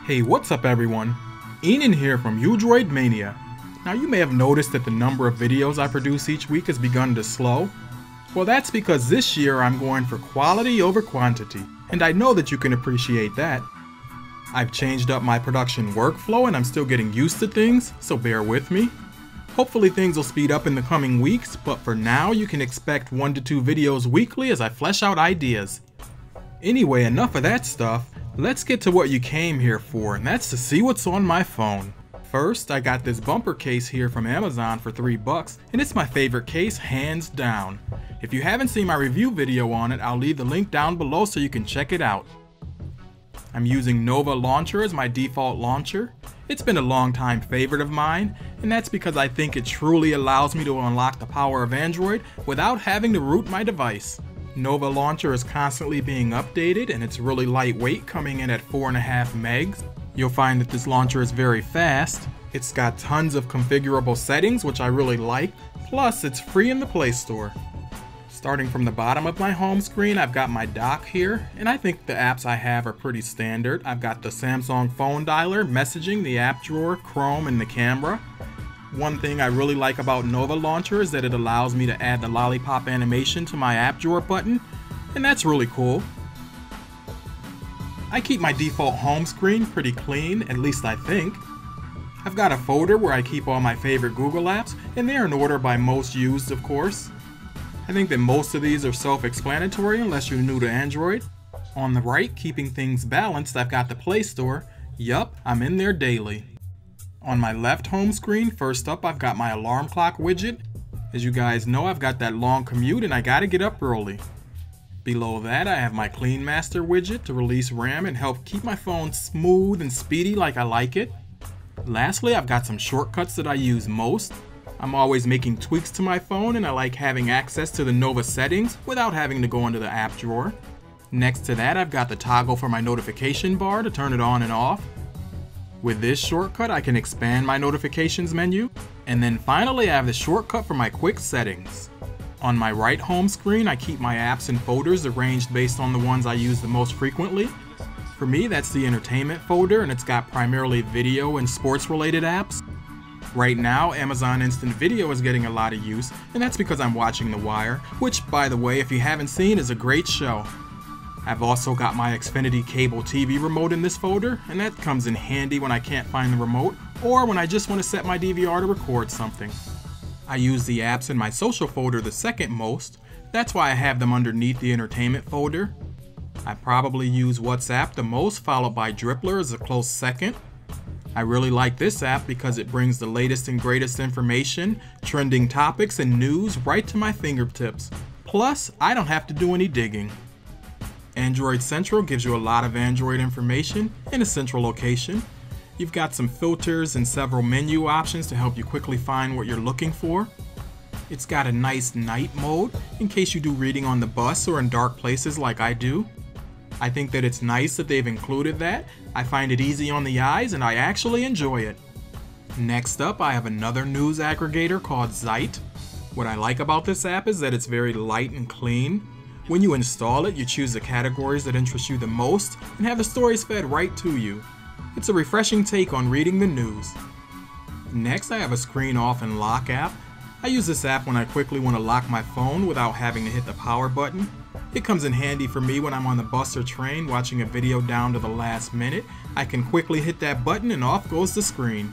Hey, what's up everyone? Enan here from Droid Mania. Now you may have noticed that the number of videos I produce each week has begun to slow. Well, that's because this year I'm going for quality over quantity, and I know that you can appreciate that. I've changed up my production workflow and I'm still getting used to things, so bear with me. Hopefully things will speed up in the coming weeks, but for now you can expect 1 to 2 videos weekly as I flesh out ideas. Anyway, enough of that stuff. Let's get to what you came here for, and that's to see what's on my phone. First, I got this bumper case here from Amazon for $3, and it's my favorite case, hands down. If you haven't seen my review video on it, I'll leave the link down below so you can check it out. I'm using Nova Launcher as my default launcher. It's been a long time favorite of mine, and that's because I think it truly allows me to unlock the power of Android without having to root my device. Nova Launcher is constantly being updated and it's really lightweight, coming in at 4.5 megs. You'll find that this launcher is very fast. It's got tons of configurable settings, which I really like, plus it's free in the Play Store. Starting from the bottom of my home screen, I've got my dock here, and I think the apps I have are pretty standard. I've got the Samsung phone dialer, messaging, the app drawer, Chrome, and the camera. One thing I really like about Nova Launcher is that it allows me to add the lollipop animation to my app drawer button, and that's really cool. I keep my default home screen pretty clean, at least I think. I've got a folder where I keep all my favorite Google apps, and they're in order by most used, of course. I think that most of these are self-explanatory unless you're new to Android. On the right, keeping things balanced, I've got the Play Store. Yup, I'm in there daily. On my left home screen, first up I've got my alarm clock widget. As you guys know, I've got that long commute and I gotta get up early. Below that I have my Clean Master widget to release RAM and help keep my phone smooth and speedy like I like it. Lastly, I've got some shortcuts that I use most. I'm always making tweaks to my phone and I like having access to the Nova settings without having to go into the app drawer. Next to that I've got the toggle for my notification bar to turn it on and off. With this shortcut, I can expand my notifications menu. And then finally, I have the shortcut for my quick settings. On my right home screen, I keep my apps and folders arranged based on the ones I use the most frequently. For me, that's the entertainment folder, and it's got primarily video and sports related apps. Right now, Amazon Instant Video is getting a lot of use, and that's because I'm watching The Wire, which, by the way, if you haven't seen, is a great show. I've also got my Xfinity cable TV remote in this folder, and that comes in handy when I can't find the remote or when I just want to set my DVR to record something. I use the apps in my social folder the second most. That's why I have them underneath the entertainment folder. I probably use WhatsApp the most, followed by Drippler as a close second. I really like this app because it brings the latest and greatest information, trending topics, and news right to my fingertips. Plus, I don't have to do any digging. Android Central gives you a lot of Android information in a central location. You've got some filters and several menu options to help you quickly find what you're looking for. It's got a nice night mode in case you do reading on the bus or in dark places like I do. I think that it's nice that they've included that. I find it easy on the eyes and I actually enjoy it. Next up, I have another news aggregator called Zeit. What I like about this app is that it's very light and clean. When you install it, you choose the categories that interest you the most and have the stories fed right to you. It's a refreshing take on reading the news. Next, I have a screen off and lock app. I use this app when I quickly want to lock my phone without having to hit the power button. It comes in handy for me when I'm on the bus or train watching a video down to the last minute. I can quickly hit that button and off goes the screen.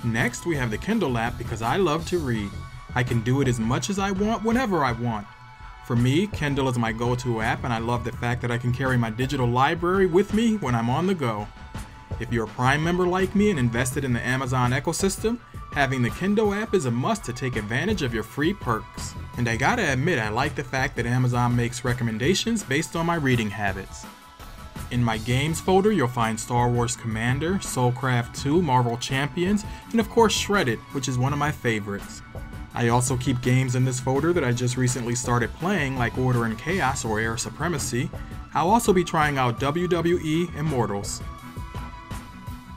Next, we have the Kindle app because I love to read. I can do it as much as I want whenever I want. For me, Kindle is my go-to app and I love the fact that I can carry my digital library with me when I'm on the go. If you're a Prime member like me and invested in the Amazon ecosystem, having the Kindle app is a must to take advantage of your free perks. And I gotta admit, I like the fact that Amazon makes recommendations based on my reading habits. In my games folder, you'll find Star Wars Commander, Soulcraft 2, Marvel Champions, and of course Shredded, which is one of my favorites. I also keep games in this folder that I just recently started playing, like Order and Chaos or Air Supremacy. I'll also be trying out WWE Immortals.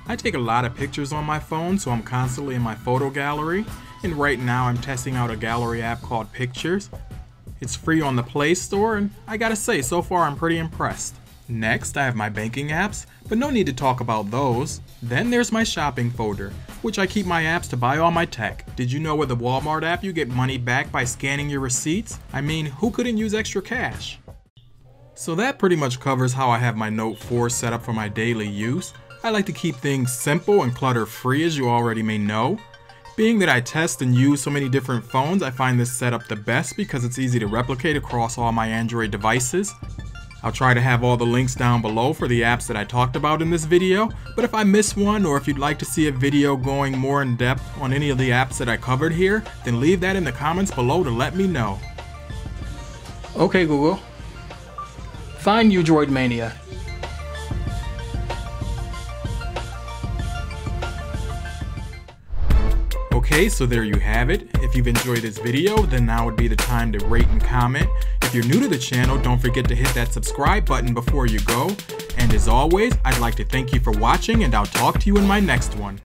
I take a lot of pictures on my phone, so I'm constantly in my photo gallery, and right now I'm testing out a gallery app called Pictures. It's free on the Play Store, and I gotta say, so far I'm pretty impressed. Next, I have my banking apps, but no need to talk about those. Then there's my shopping folder, which I keep my apps to buy all my tech. Did you know with the Walmart app you get money back by scanning your receipts? I mean, who couldn't use extra cash? So that pretty much covers how I have my Note 4 set up for my daily use. I like to keep things simple and clutter-free, as you already may know. Being that I test and use so many different phones, I find this setup the best because it's easy to replicate across all my Android devices. I'll try to have all the links down below for the apps that I talked about in this video, but if I miss one or if you'd like to see a video going more in depth on any of the apps that I covered here, then leave that in the comments below to let me know. Okay Google, find you Droid Mania. Okay, so there you have it. If you've enjoyed this video, then now would be the time to rate and comment. If you're new to the channel, don't forget to hit that subscribe button before you go. And as always, I'd like to thank you for watching, and I'll talk to you in my next one.